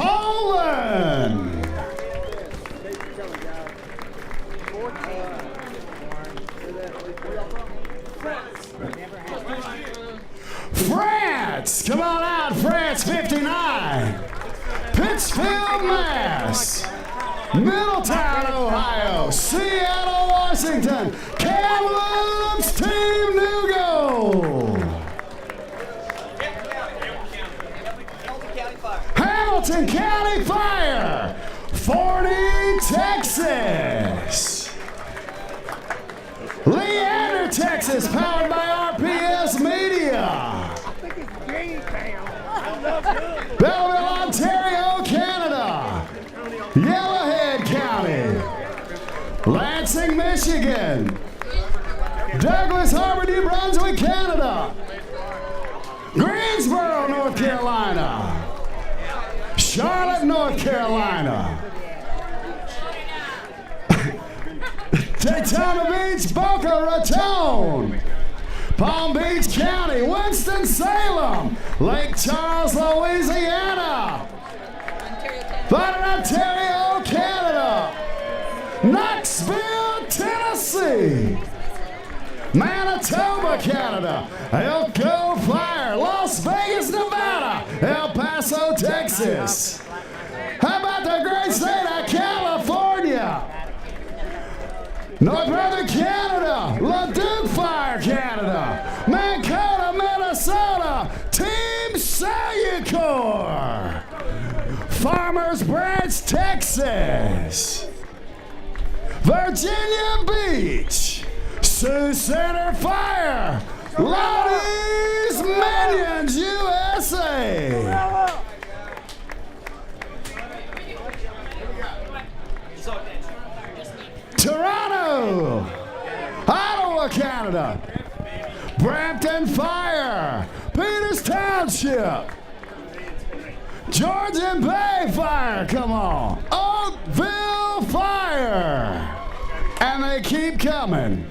Poland. France, come on out, France 59. Pittsfield, Mass. Middletown, Ohio. Seattle, Washington. Kamloops, Team New Goal. Hamilton County Fire. Forney, Texas. Leander, Texas, powered by RPS Media. Belleville, Ontario, Canada. Yellowhead County. Lansing, Michigan. Douglas Harbor, New Brunswick, Canada. Greensboro, North Carolina. Charlotte, North Carolina. Daytona Beach, Boca Raton. Palm Beach County, Winston-Salem, Lake Charles, Louisiana, Ontario, Canada, Knoxville, Tennessee, Manitoba, Canada, Elko Fire, Las Vegas, Nevada, El Paso, Texas. How about the great state of California? North Brother, Canada, Leduc Fire, Canada, Mankato, Minnesota, Team Cellucor, Farmers Branch, Texas, Virginia Beach, Sioux Center Fire, Lottie's Minions, USA. Toronto, Ottawa, Canada, Brampton Fire, Peters Township, Georgian Bay Fire, come on, Oakville Fire, and they keep coming.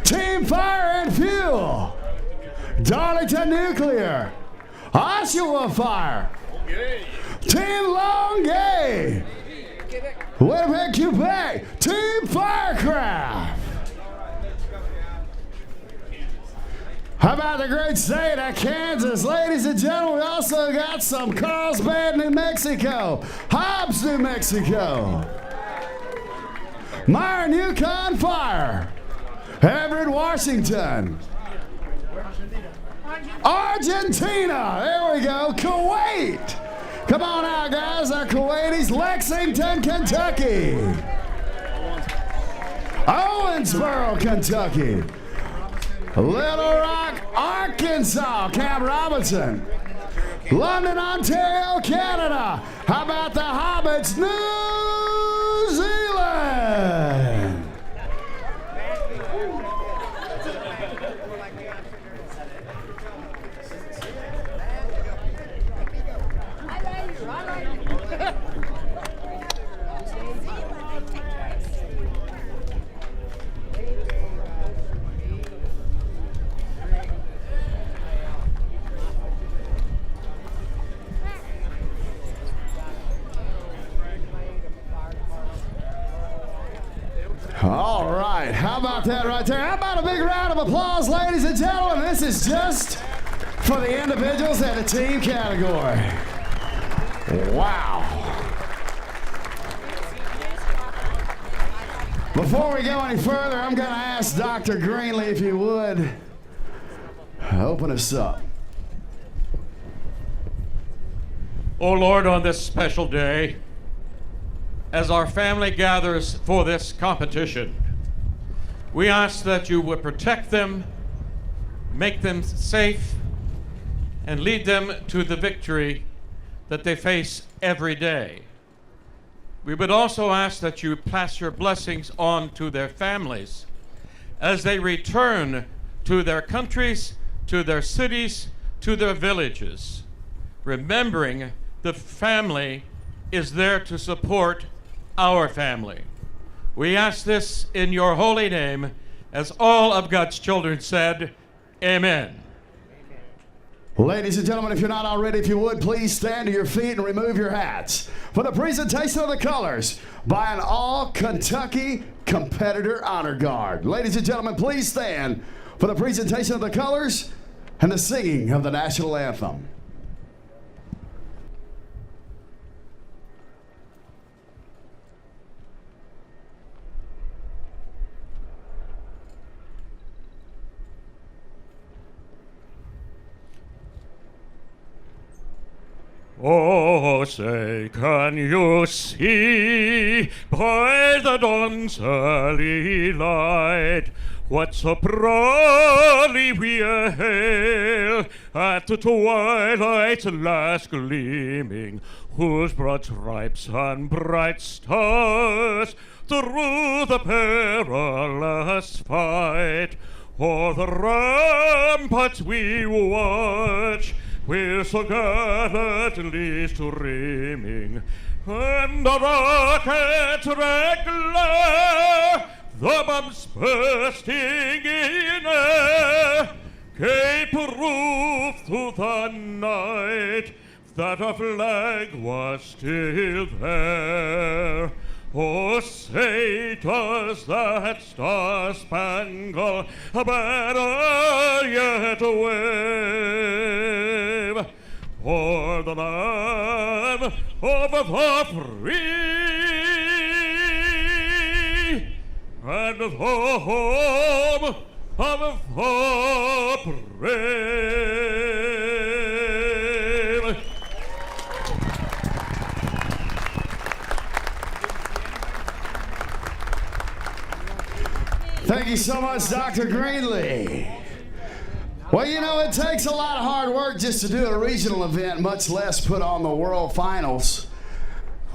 Team Fire and Fuel, Darlington Nuclear, Oshawa Fire, Team Longueuil, Winnipeg, Quebec, Team Firecraft. How about the great state of Kansas? Ladies and gentlemen, we also got some Carlsbad, New Mexico, Hobbs, New Mexico, Myron, Yukon Fire, Everett, Washington, Argentina, there we go, Kuwait. Come on out, guys, our Kuwaitis, Lexington, Kentucky, Owensboro, Kentucky, Little Rock, Arkansas, Cam Robinson, London, Ontario, Canada. How about the Hobbits, New Zealand? All right, how about that right there? How about a big round of applause, ladies and gentlemen? This is just for the individuals at the team category. Wow. Before we go any further, I'm going to ask Dr. Greenlee, if you would, open us up. Oh Lord, on this special day, as our family gathers for this competition, we ask that you would protect them, make them safe, and lead them to the victory that they face every day. We would also ask that you pass your blessings on to their families as they return to their countries, to their cities, to their villages, remembering the family is there to support our family. We ask this in your holy name, as all of God's children said, Amen. Ladies and gentlemen, if you're not already, if you would, please stand to your feet and remove your hats for the presentation of the colors by an all-Kentucky competitor honor guard. Ladies and gentlemen, please stand for the presentation of the colors and the singing of the national anthem. Oh, say, can you see by the dawn's early light what so proudly we hail at the twilight's last gleaming, whose broad stripes and bright stars through the perilous fight o'er the ramparts we watch, we're so gallantly streaming, and the rocket's red glare, the bombs bursting in air, gave proof through the night that our flag was still there. Oh, say, does that star-spangled banner yet wave o'er the land of the free and the home of the brave? Thank you so much, Dr. Greenlee. Well, you know, it takes a lot of hard work just to do a regional event, much less put on the World Finals.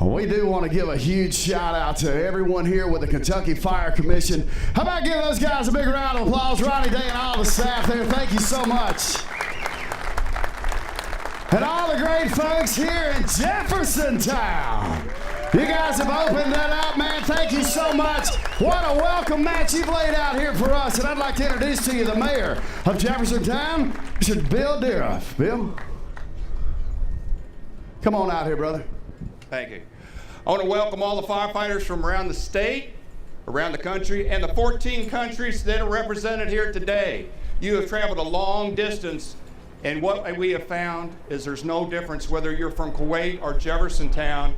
We do want to give a huge shout out to everyone here with the Kentucky Fire Commission. How about giving those guys a big round of applause, Ronnie Day and all the staff there. Thank you so much. And all the great folks here in Jeffersontown. You guys have opened that up, man. Thank you so much. What a welcome match you've laid out here for us. And I'd like to introduce to you the mayor of Jeffersontown, Mr. Bill Deroff. Bill, come on out here, brother. Thank you. I want to welcome all the firefighters from around the state, around the country, and the 14 countries that are represented here today. You have traveled a long distance, and what we have found is there's no difference whether you're from Kuwait or Jeffersontown.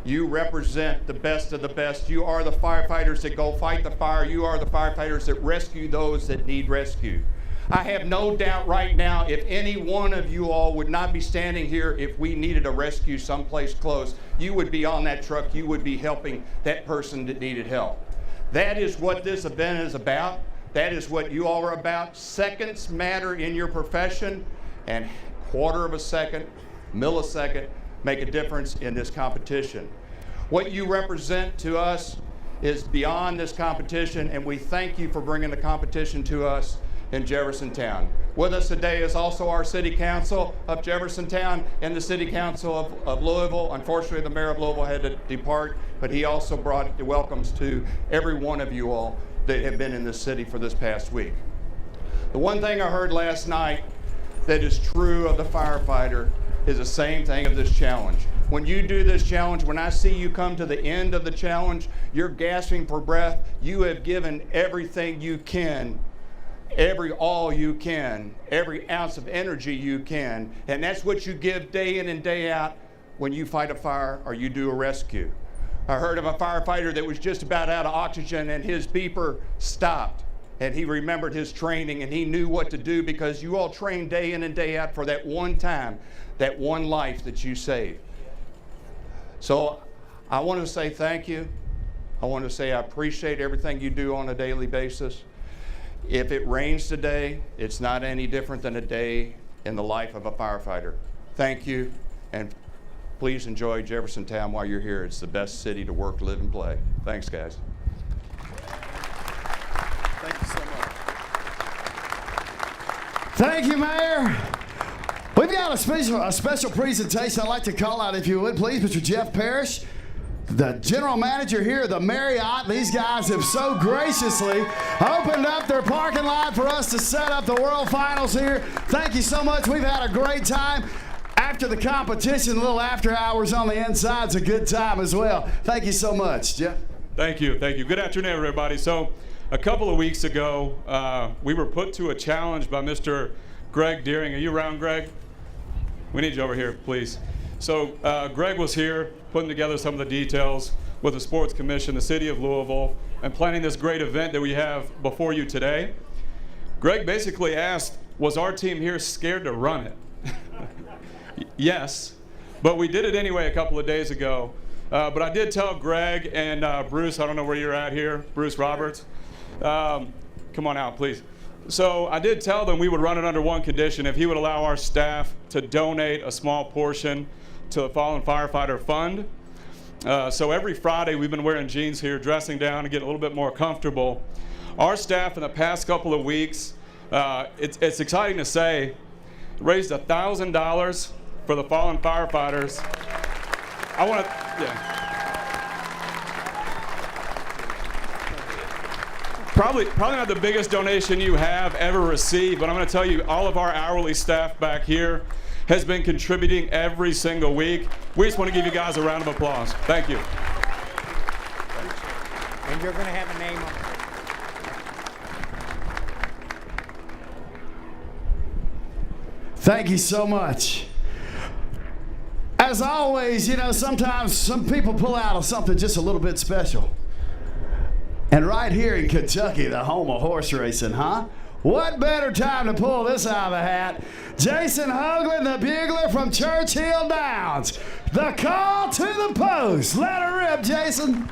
You represent the best of the best. You are the firefighters that go fight the fire. You are the firefighters that rescue those that need rescue. I have no doubt right now, if any one of you all would not be standing here if we needed a rescue someplace close, you would be on that truck. You would be helping that person that needed help. That is what this event is about. That is what you all are about. Seconds matter in your profession, and quarter of a second, millisecond, make a difference in this competition. What you represent to us is beyond this competition, and we thank you for bringing the competition to us in Jeffersontown. With us today is also our City Council of Jeffersontown and the City Council of Louisville. Unfortunately, the Mayor of Louisville had to depart, but he also brought the welcomes to every one of you all that have been in this city for this past week. The one thing I heard last night that is true of the firefighter is the same thing of this challenge. When you do this challenge, when I see you come to the end of the challenge, you're gasping for breath. You have given everything you can, all you can, every ounce of energy you can, and that's what you give day in and day out when you fight a fire or you do a rescue. I heard of a firefighter that was just about out of oxygen and his beeper stopped. And he remembered his training, and he knew what to do because you all train day in and day out for that one time, that one life that you saved. So I want to say thank you. I want to say I appreciate everything you do on a daily basis. If it rains today, it's not any different than a day in the life of a firefighter. Thank you, and please enjoy Jeffersontown while you're here. It's the best city to work, live, and play. Thanks, guys. Thank you so much. Thank you, Mayor. We've got a special presentation I'd like to call out, if you would, please, Mr. Jeff Parrish, the general manager here at the Marriott. These guys have so graciously opened up their parking lot for us to set up the World Finals here. Thank you so much. We've had a great time. After the competition, a little after hours on the inside's a good time as well. Thank you so much, Jeff. Thank you. Good afternoon, everybody. So a couple of weeks ago, we were put to a challenge by Mr. Greg Deering. Are you around, Greg? We need you over here, please. So Greg was here putting together some of the details with the Sports Commission, the City of Louisville, and planning this great event that we have before you today. Greg basically asked, was our team here scared to run it? Yes, but we did it anyway a couple of days ago. But I did tell Greg and Bruce, I don't know where you're at here, Bruce Roberts. Come on out, please. So I did tell them we would run it under one condition, if he would allow our staff to donate a small portion to the Fallen Firefighter Fund. So every Friday we've been wearing jeans here, dressing down and getting a little bit more comfortable. Our staff in the past couple of weeks, it's exciting to say, raised $1,000 for the fallen firefighters. I want to, Probably not the biggest donation you have ever received, but I'm going to tell you, all of our hourly staff back here has been contributing every single week. We just want to give you guys a round of applause. Thank you. And you're going to have a name on it. Thank you so much. As always, you know, sometimes some people pull out of something just a little bit special. And right here in Kentucky, the home of horse racing, huh? What better time to pull this out of the hat? Jason Hoagland, the bugler from Churchill Downs. The call to the post. Let her rip, Jason.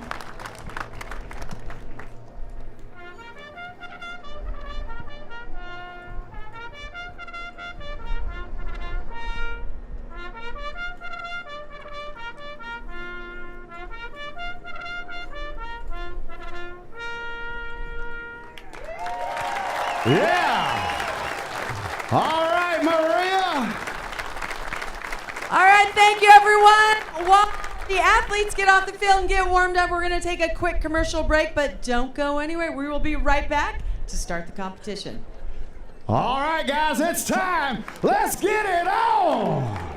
Yeah. All right, Maria. All right, thank you, everyone. While the athletes get off the field and get warmed up, we're going to take a quick commercial break, but don't go anywhere. We will be right back to start the competition. All right, guys, it's time. Let's get it on.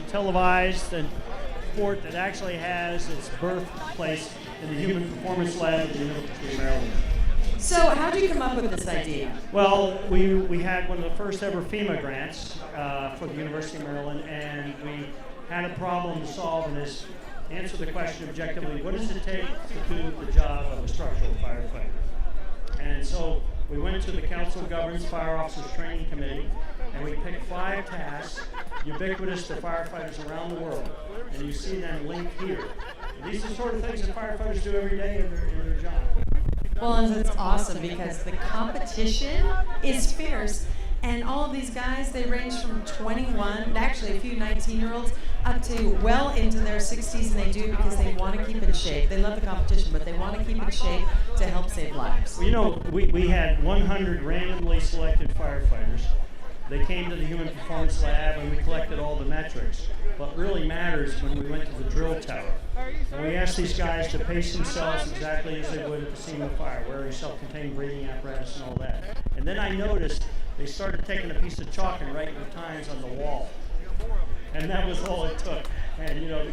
Televised and sport that actually has its birthplace in the Human Performance Lab at the University of Maryland. So how did you come up with this idea? Well, we had one of the first ever FEMA grants for the University of Maryland, and we had a problem to solve, and is answer the question objectively, what does it take to do the job of a structural firefighter? And so we went to the Council of Governments Fire Officers Training Committee, and we picked 5 tasks ubiquitous to firefighters around the world. And you see them linked here. And these are the sort of things that firefighters do every day in their job. Well, and it's awesome because the competition is fierce. And all of these guys, they range from 21, actually a few 19-year-olds, up to well into their 60s, and they do it because they want to keep in shape. They love the competition, but they want to keep in shape to help save lives. Well, you know, we had 100 randomly selected firefighters. They came to the Human Performance Lab and we collected all the metrics. What really matters when we went to the drill tower. And we asked these guys to pace themselves exactly as they would at the scene of fire, wearing self-contained breathing apparatus and all that. And then I noticed they started taking a piece of chalk and writing the times on the wall. And that was all it took. And you know,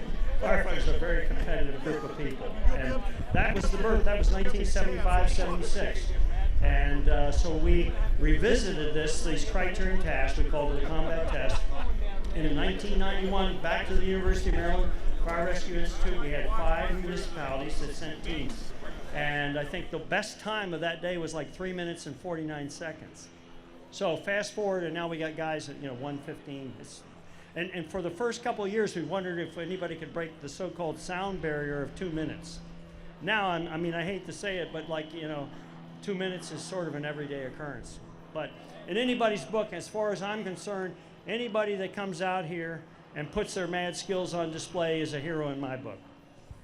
firefighters are a very competitive group of people. And that was the birth. That was 1975-76. And so we revisited these criterion tasks. We called it a combat test. And in 1991, back to the University of Maryland Fire Rescue Institute, we had 5 municipalities that sent teams. And I think the best time of that day was like 3 minutes and 49 seconds. So fast forward, and now we got guys at 1:15. And for the first couple of years, we wondered if anybody could break the so-called sound barrier of 2 minutes. Now, I mean, I hate to say it, but 2 minutes is sort of an everyday occurrence. But in anybody's book, as far as I'm concerned, anybody that comes out here and puts their mad skills on display is a hero in my book.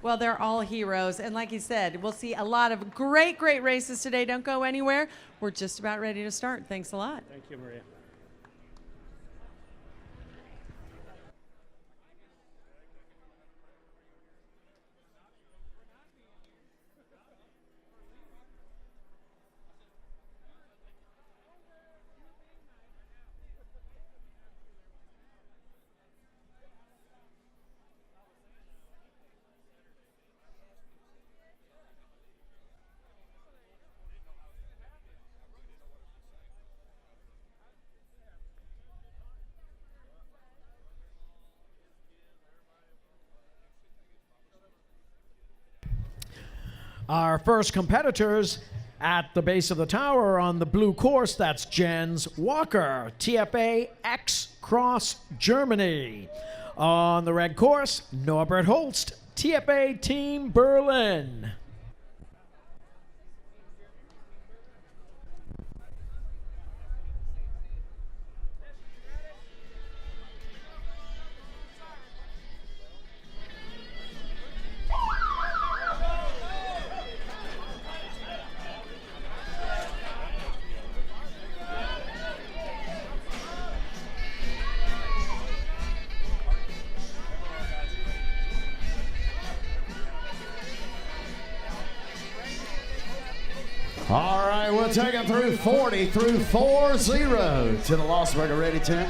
Well, they're all heroes. And like you said, we'll see a lot of great, great races today. Don't go anywhere. We're just about ready to start. Thanks a lot. Thank you, Maria. Our first competitors at the base of the tower on the blue course, that's Jens Walker, TFA X Cross Germany. On the red course, Norbert Holst, TFA Team Berlin. All right, we'll take them through 40 through 4-0 to the Lossberger Ready tent.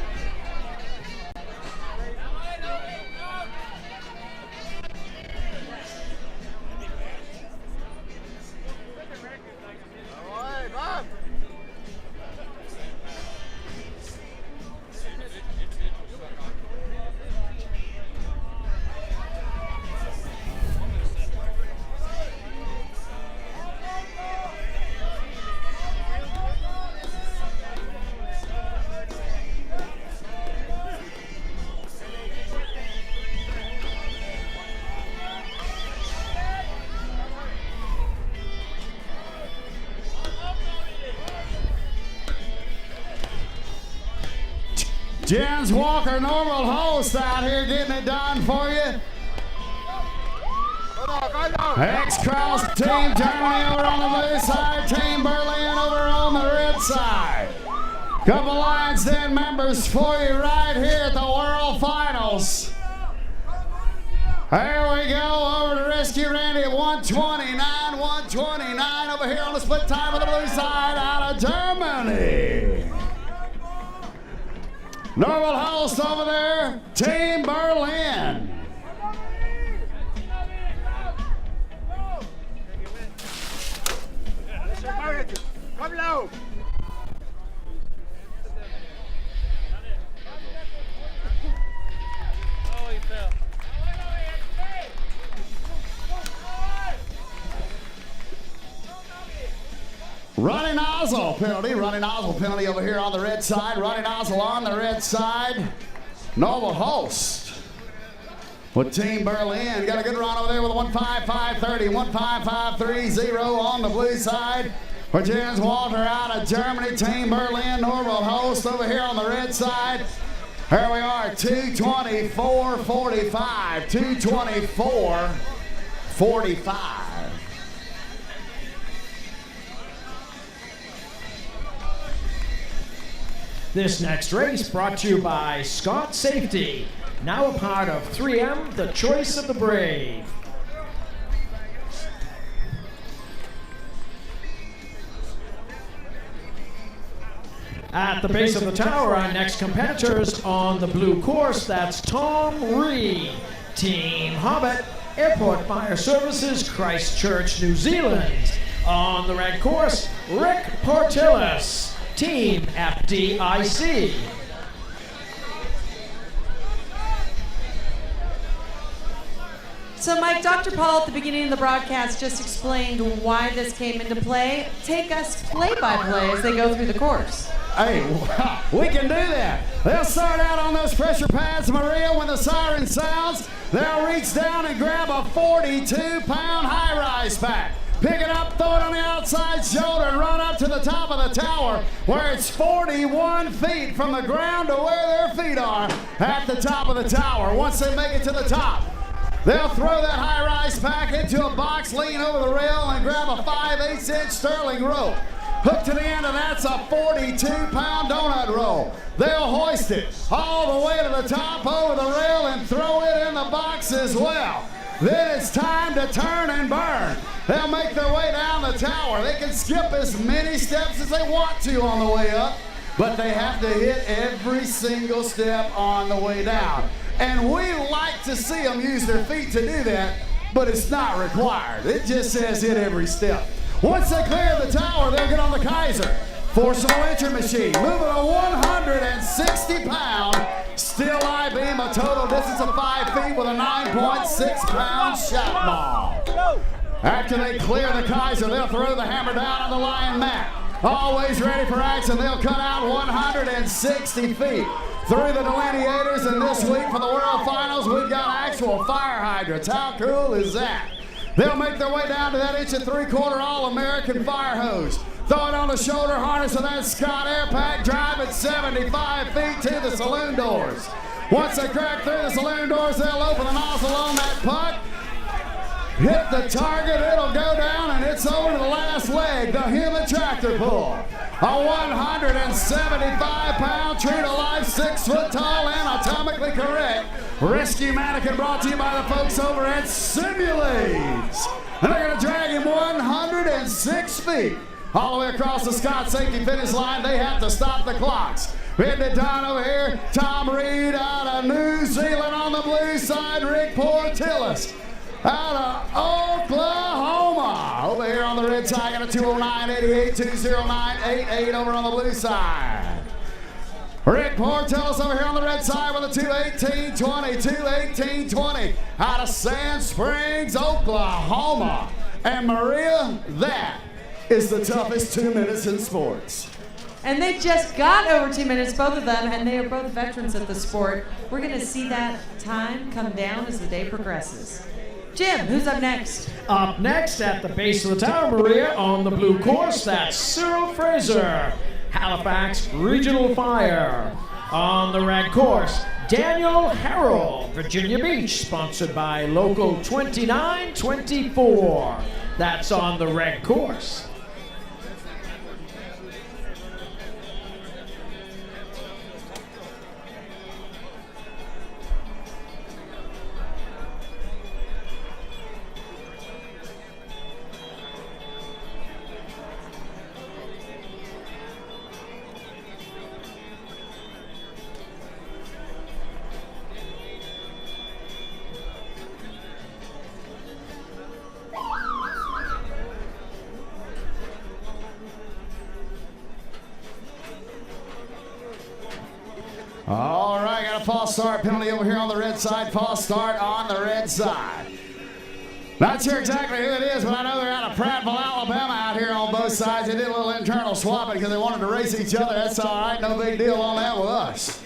Jens Walker, Normal Host out here getting it done for you. X-Cross Team Germany over on the blue side, Team Berlin over on the red side. Couple Lions Den members for you right here at the World Finals. There we go, over to Rescue Randy at 129 over here on the split time of the blue side out of Germany. Normal Host over there, Team Berlin. Come low. Running nozzle penalty over here on the red side. Running nozzle on the red side. Normal Host with Team Berlin. Got a good run over there with a 155.30, 155.30 on the blue side. for Jens Walter out of Germany. Team Berlin, Norwell host over here on the red side. Here we are, 2:24:45. 2:24:45. This next race brought to you by Scott Safety, now a part of 3M, the choice of the brave. At the base of the tower, our next competitors on the blue course, that's Tom Reed, Team Hobbit, Airport Fire Services, Christchurch, New Zealand. On the red course, Rick Portillis, Team FDIC. So, Mike, Dr. Paul at the beginning of the broadcast just explained why this came into play. Take us play-by-play as they go through the course. Hey, we can do that. They'll start out on those pressure pads, Maria. When the siren sounds, they'll reach down and grab a 42-pound high-rise pack. Pick it up, throw it on the outside shoulder, and run up to the top of the tower, where it's 41 feet from the ground to where their feet are at the top of the tower. Once they make it to the top, they'll throw that high-rise pack into a box, lean over the rail, and grab a 5/8-inch Sterling rope. Hooked to the end of that's a 42-pound donut roll. They'll hoist it all the way to the top over the rail and throw it in the box as well. Then it's time to turn and burn. They'll make their way down the tower. They can skip as many steps as they want to on the way up, but they have to hit every single step on the way down. And we like to see them use their feet to do that, but it's not required. It just says hit every step. Once they clear the tower, they'll get on the Kaiser. Forcible entry machine, moving a 160-pound steel I-beam, a total distance of 5 feet with a 9.6-pound shot ball. After they clear the Kaiser, they'll throw the hammer down on the lion mat. Always ready for action, they'll cut out 160 feet through the delineators, and this week for the World Finals, we've got actual fire hydrants. How cool is that? They'll make their way down to that 1 3/4 All-American fire hose. Throw it on the shoulder harness of that Scott Air Pack, drive it 75 feet to the saloon doors. Once they crack through the saloon doors, they'll open the nozzle on that puck, hit the target, it'll go down, and it's over to the last leg, the human tractor pull. A 175-pound, true-to-life, 6-foot-tall, anatomically correct rescue mannequin brought to you by the folks over at Simulates. And they're going to drag him 106 feet all the way across the Scott Safety finish line. They have to stop the clocks. Hitting it down over here, Tom Reed out of New Zealand on the blue side, Rick Portillis out of Oklahoma. Over here on the red side, got a 209.88, 209.88 over on the blue side. Rick Portillis over here on the red side with a 218.20, 218.20 out of Sand Springs, Oklahoma. And Maria, that is the toughest 2 minutes in sports. And they just got over 2 minutes, both of them, and they are both veterans of the sport. We're going to see that time come down as the day progresses. Jim, who's up next? Up next at the base of the tower, Maria, on the blue course, that's Cyril Fraser, Halifax Regional Fire. On the red course, Daniel Harrell, Virginia Beach, sponsored by Local 2924. That's on the red course. All right, got a false start penalty over here on the red side. False start on the red side. Not sure exactly who it is, but I know they're out of Prattville, Alabama out here on both sides. They did a little internal swapping because they wanted to race each other. That's all right, no big deal on that with us.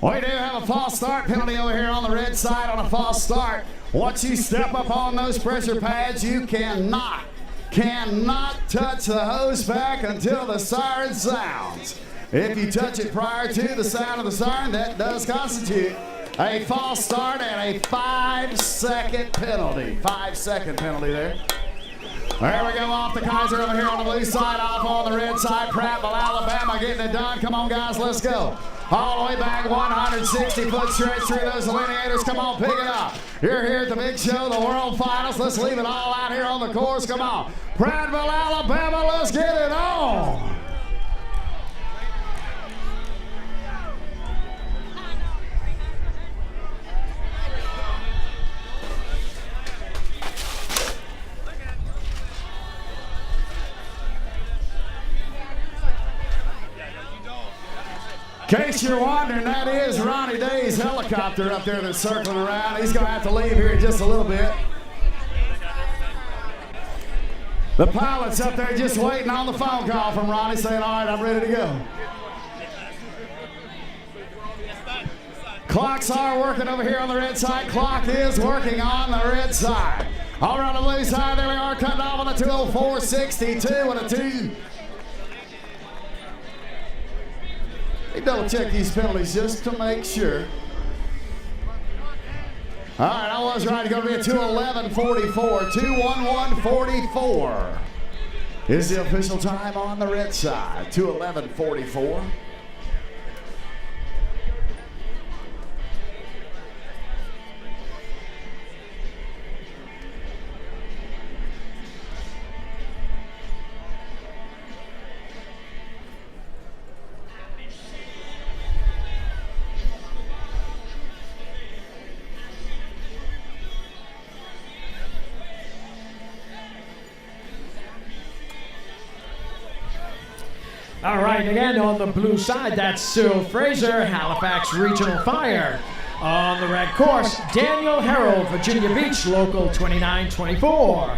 We do have a false start penalty over here on the red side on a false start. Once you step up on those pressure pads, you cannot touch the hose back until the siren sounds. If you touch it prior to the sound of the siren, that does constitute a false start and a 5-second penalty. 5-second penalty there. There we go, off the Kaiser over here on the blue side, off on the red side. Prattville, Alabama getting it done. Come on, guys, let's go. All the way back, 160-foot stretch through those delineators. Come on, pick it up. You're here at the big show, the World Finals. Let's leave it all out here on the course. Come on. Prattville, Alabama, let's get it on. In case you're wondering, that is Ronnie Day's helicopter up there that's circling around. He's going to have to leave here in just a little bit. The pilot's up there just waiting on the phone call from Ronnie saying, all right, I'm ready to go. Clocks are working over here on the red side. Clock is working on the red side. All around the blue side, there we are, cutting off on the 2:04.62 and a 2. They double check these penalties just to make sure. All right, I was right. It's going to be a 2:11.44. 2:11.44 is the official time on the red side. 2:11.44. All right, again on the blue side, that's Cyril Fraser, Halifax Regional Fire. On the red course, Daniel Harrell, Virginia Beach, Local 2924.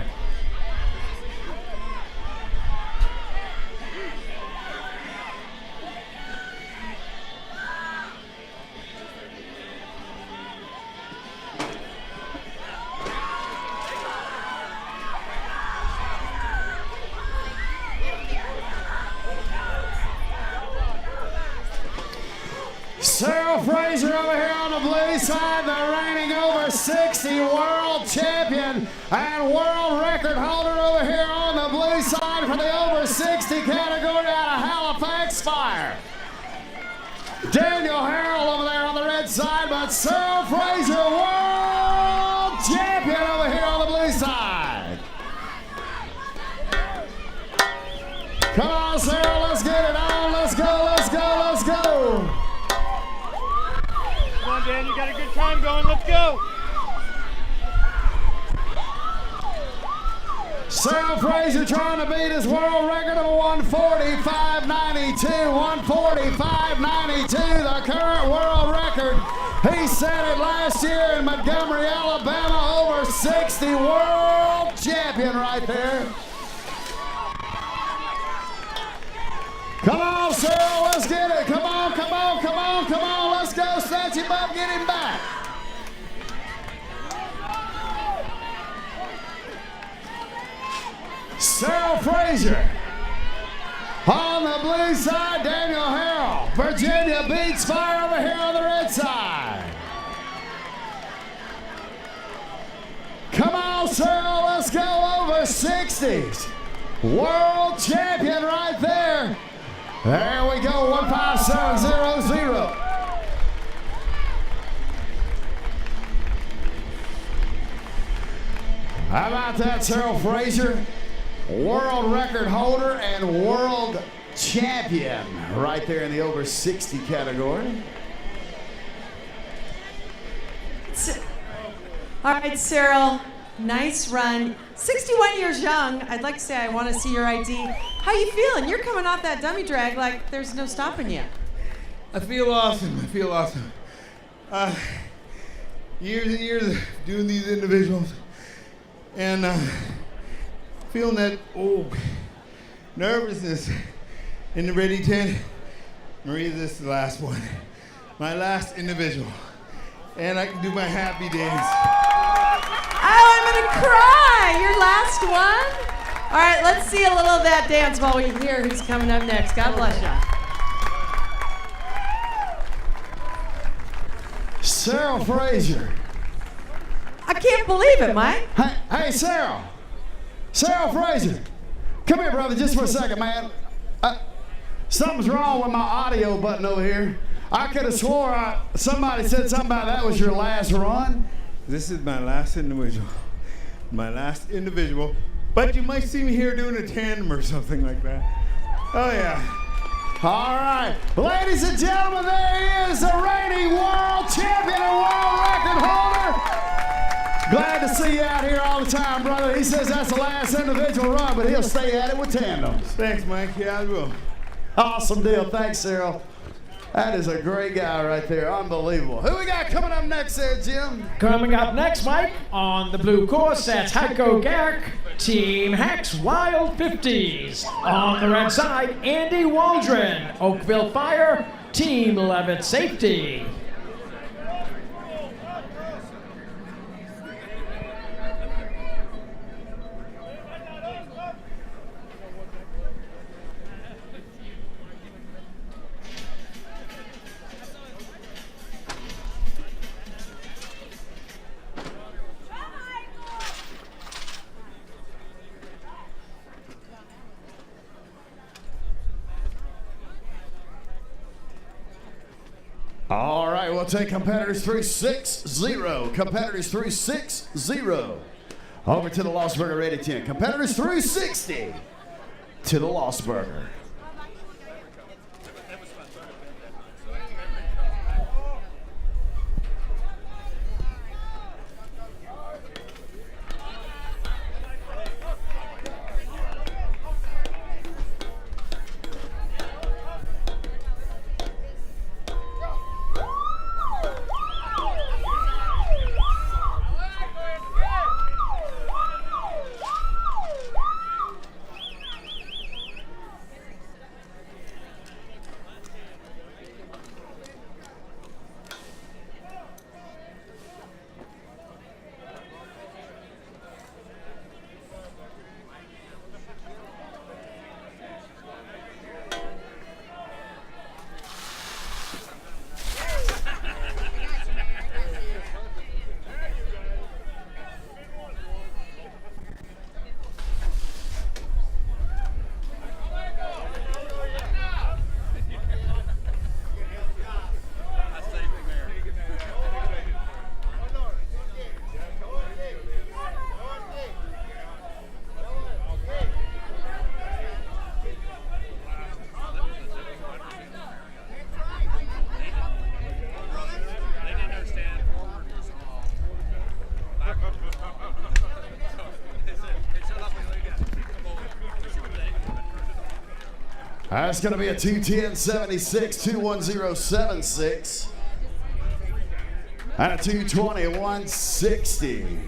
Cyril Fraser over here on the blue side, the reigning over 60 world champion and world record holder over here on the blue side for the over 60 category out of Halifax Fire. Daniel Harrell over there on the red side, but Cyril Fraser, world champion over here on the blue side. Come on, Cyril, let's get it on. Let's go, let's go, let's go. Come on, Dan, you got a good time going. Let's go. Cyril Fraser trying to beat his world record of 145.92. 145.92, the current world record. He set it last year in Montgomery, Alabama. Over 60 world champion right there. Come on, Cyril, let's get it. Come on, come on, come on, come on. Let's go, snatch him up, get him back. Cyril Fraser. On the blue side, Daniel Harrell. Virginia Beach Fire over here on the red side. Come on, Cyril, let's go over 60s. World champion right there. There we go, 157.00. How about that, Cyril Fraser? World record holder and world champion right there in the over 60 category. All right, Cyril, nice run. 61 years young. I'd like to say I want to see your ID. How you feeling? You're coming off that dummy drag like there's no stopping you. I feel awesome. I feel awesome. Years and years of doing these individuals, and feeling that nervousness in the ready tent. Maria, this is the last one. my last individual. And I can do my happy dance. Oh, I'm gonna cry. Your last one? All right, let's see a little of that dance while we hear who's coming up next. God bless you. Sarah Fraser. I can't believe it, Mike. Hey, Sarah. Sarah Fraser. Come here, brother, just for a second, man. Something's wrong with my audio button over here. I could have swore somebody said something about that was your last run. This is my last individual. My last individual. But you might see me here doing a tandem or something like that. Oh, yeah. All right. Ladies and gentlemen, there he is, the reigning world champion and world record holder. Glad to see you out here all the time, brother. He says that's the last individual run, but he'll stay at it with tandems. Thanks, Mike. Yeah, I will. Awesome deal. Thanks, Cyril. That is a great guy right there. Unbelievable. Who we got coming up next there, Jim? Coming up next, Mike, on the blue course, that's Heiko Garrick, Team Hex Wild 50s. On the red side, Andy Waldron, Oakville Fire, Team Levitt Safety. All right, we'll take competitors 360. Competitors 360. Over to the Lost Burger ready 10. Competitors 360 to the Lost Burger. That's going to be a 210.76, 210.76, and a 220.160.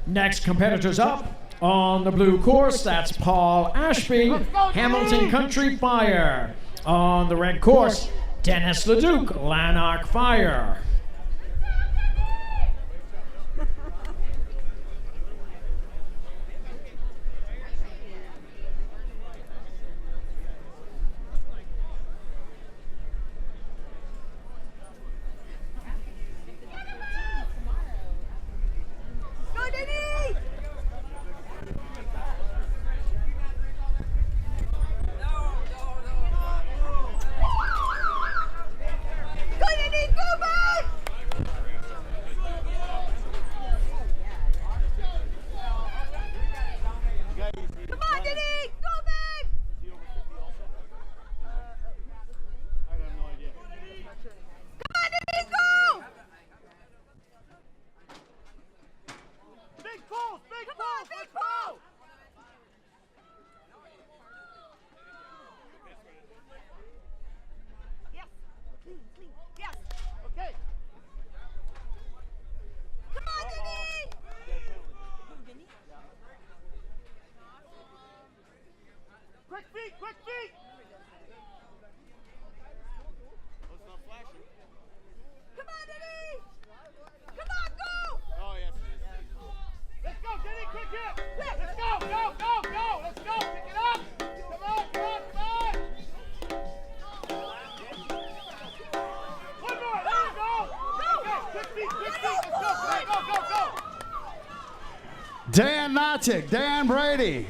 Next competitors up on the blue course, that's Paul Ashby, Hamilton Country Fire. On the red course, Dennis LeDuc, Lanark Fire. Dan Notchick, Dan Brady,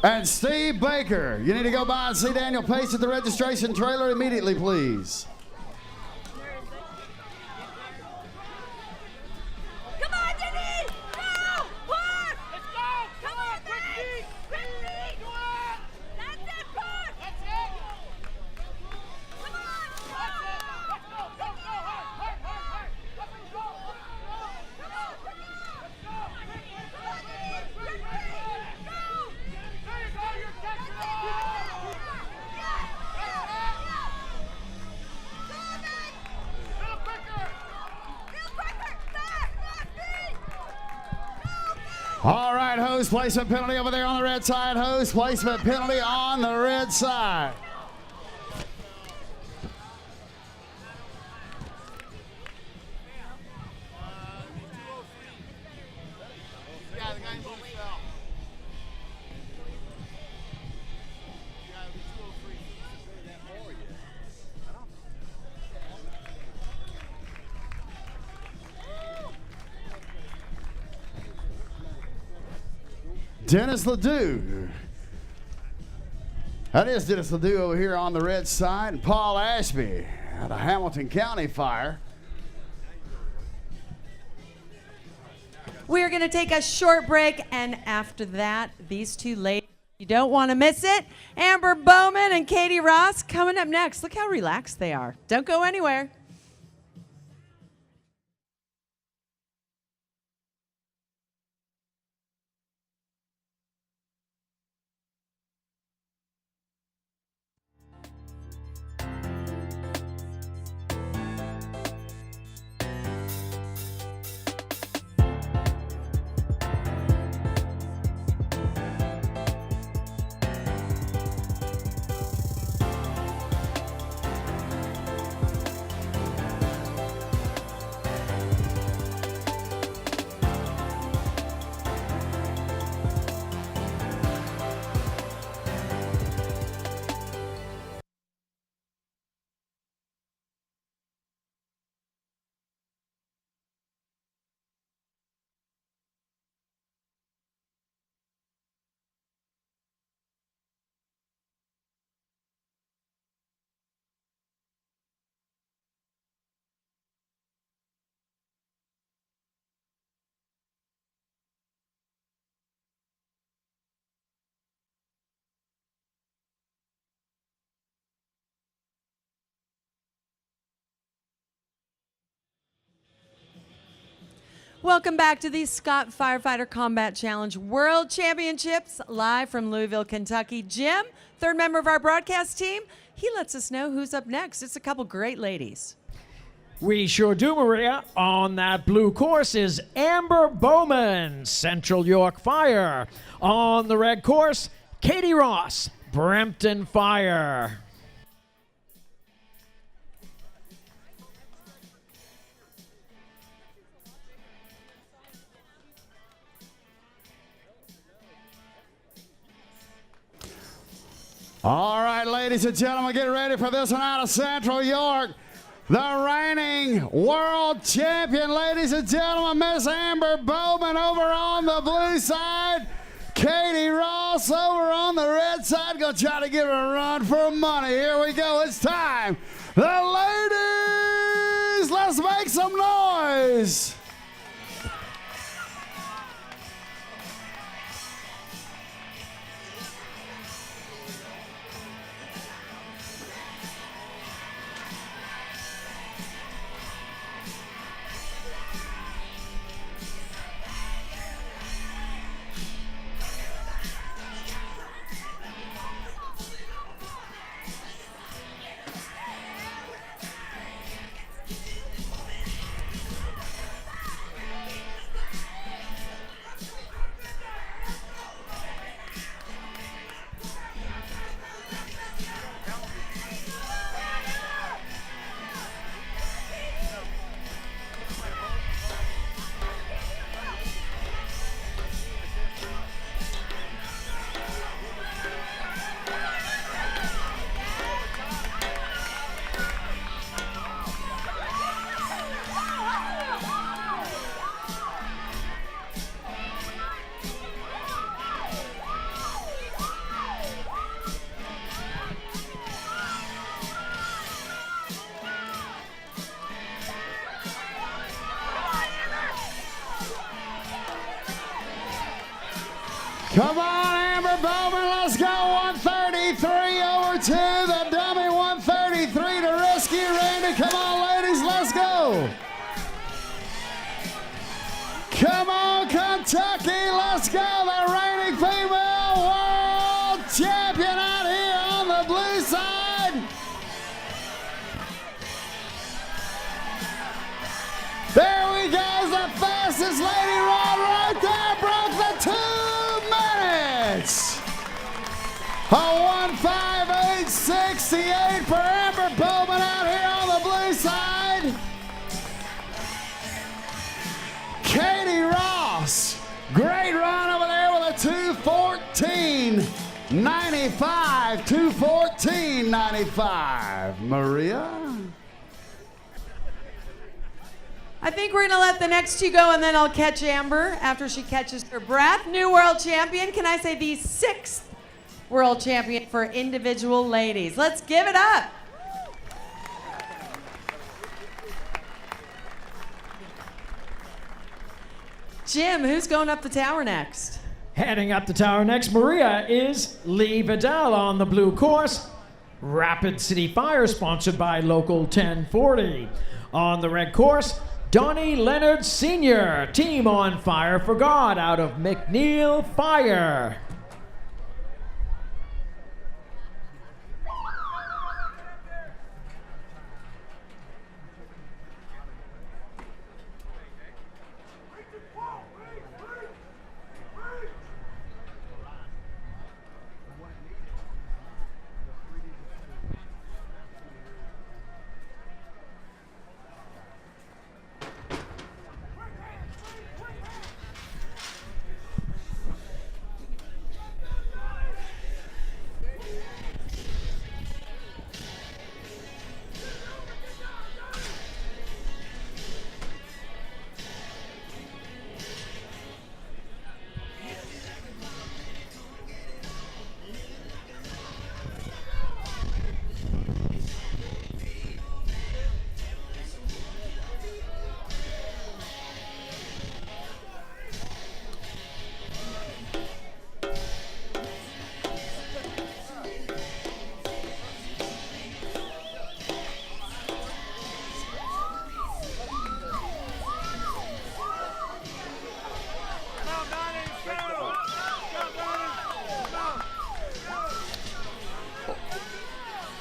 and Steve Baker. You need to go by and see Daniel Pace at the registration trailer immediately, please. Come on, Denise! Go! Park! Let's go! Come on, Denise! Quickly! That's it, Park! That's it! Come on! Go! Let's go! Go! Go! Hard! Hard! Let's go! Come on! Come on, Denise! Quickly! Go! There you go! You're catching it! Real quicker! Real quicker! Back! Back! Speed! All right, host placement penalty over there on the red side. Host placement penalty on the red side. Dennis Ledoux. That is Dennis Ledoux over here on the red side. And Paul Ashby out of Hamilton County Fire. We're going to take a short break, and after that, these two ladies, you don't want to miss it. Amber Bowman and Katie Ross coming up next. Look how relaxed they are. Don't go anywhere. Welcome back to the Scott Firefighter Combat Challenge World Championships, live from Louisville, Kentucky. Jim, third member of our broadcast team, he lets us know who's up next. It's a couple great ladies. We sure do, Maria. On that blue course is Amber Bowman, Central York Fire. On the red course, Katie Ross, Brampton Fire. All right, ladies and gentlemen, get ready for this one out of Central York. The reigning world champion, ladies and gentlemen, Miss Amber Bowman over on the blue side. Katie Ross over on the red side. Gonna try to give her a run for money. Here we go. It's time. The ladies, let's make some noise. Come on, Amber Bowman, let's go. 133 over to the dummy. 133 to rescue Randy. Come on, ladies, let's go. Come on, Kentucky, let's go. The reigning female world champion out here on the blue side. There we go, the fastest lady run right there, broke the 2 minutes. A 1:58.68 for Amber Bowman out here on the blue side. Katie Ross, great run over there with a 2:14.95. 2:14.95. Maria? I think we're going to let the next two go, and then I'll catch Amber after she catches her breath. New world champion. Can I say the 6th world champion for individual ladies? Let's give it up. Jim, who's going up the tower next? Heading up the tower next, Maria, is Lee Vidal on the blue course. Rapid City Fire, sponsored by Local 1040. On the red course, Donnie Leonard Sr., Team on Fire for God out of McNeil Fire.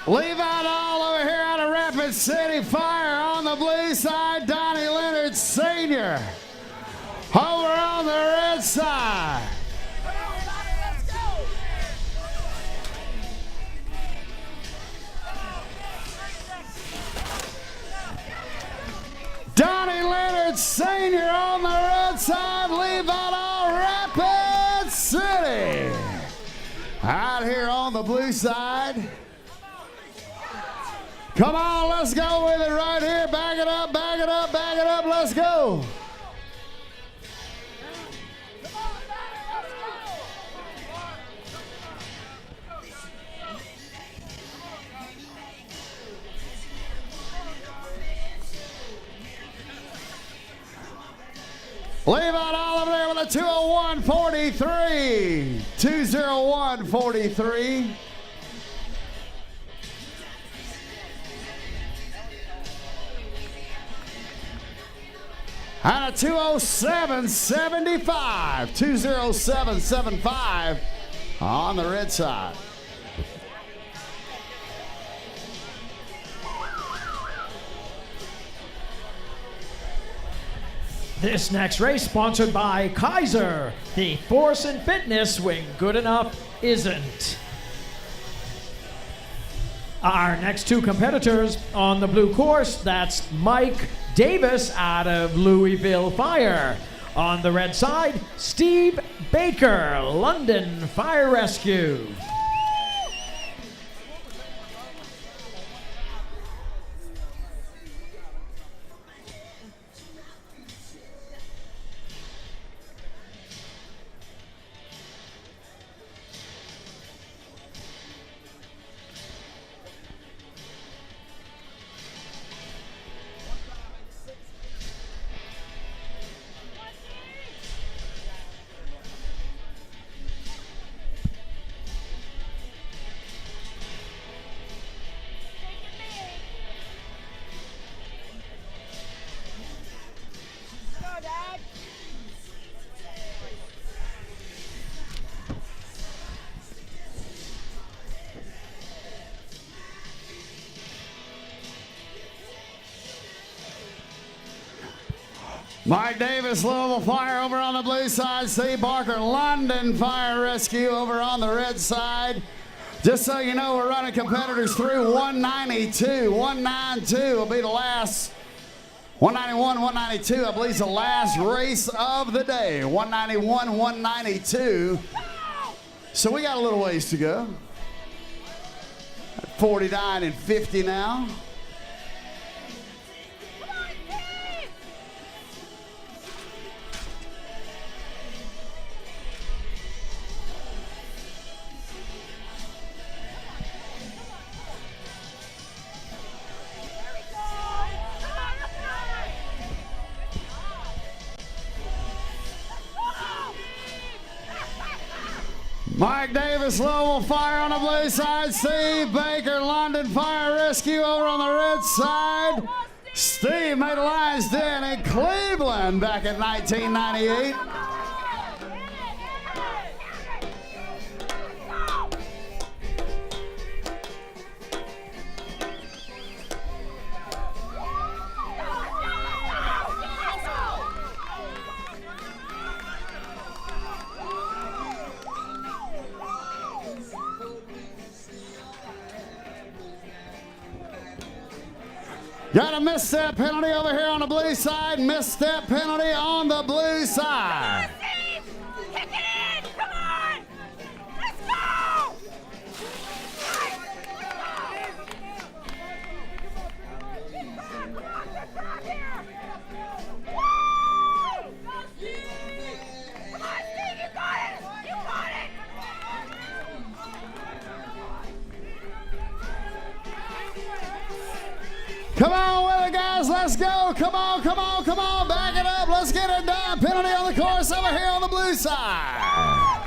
Leave out all over here out of Rapid City Fire on the blue side, Donnie Leonard Sr. Over on the red side. Donnie Leonard Sr. on the red side, leave out all Rapid City. Out here on the blue side. Come on, let's go with it right here. Back it up, back it up, back it up. Let's go. Leave out all over there with a 201.43. 201.43. And a 207.75. 207.75 on the red side. This next race sponsored by Kaiser, the force and fitness when good enough isn't. Our next two competitors on the blue course, that's Mike Davis out of Louisville Fire. On the red side, Steve Baker, London Fire Rescue. Mike Davis, Louisville Fire over on the blue side. Steve Barker, London Fire Rescue over on the red side. Just so you know, we're running competitors through 192. 192 will be the last. 191, 192, I believe, is the last race of the day. 191, 192. So we got a little ways to go. 49 and 50 now. Mike Davis, Louisville Fire on the blue side. Steve Baker, London Fire Rescue over on the red side. Steve made a lion's den in Cleveland back in 1998. Got a misstep penalty over here on the blue side. Misstep penalty on the blue side. Kick it in! Come on! Let's go! Come on, get back here! Woo! Come on, Steve, you got it! You got it! Come on with it, guys. Let's go. Come on, come on, come on. Back it up. Let's get it done. Penalty on the course over here on the blue side.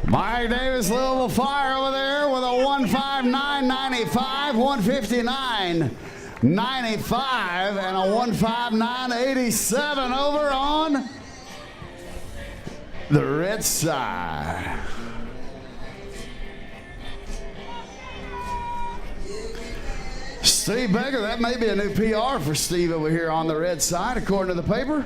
Mike Davis, Louisville Fire over there with a 159.95, 159.95, and a 159.87 over on the red side. Steve Baker, that may be a new PR for Steve over here on the red side, according to the paper.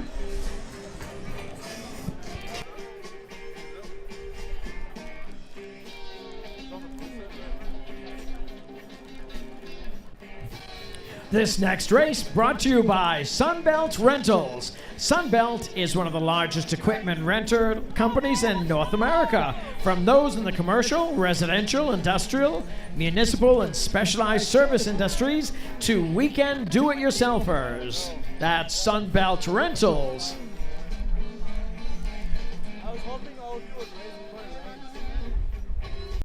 This next race brought to you by Sunbelt Rentals. Sunbelt is one of the largest equipment renter companies in North America. From those in the commercial, residential, industrial, municipal, and specialized service industries to weekend do-it-yourselfers. That's Sunbelt Rentals. I was hoping all of you would raise the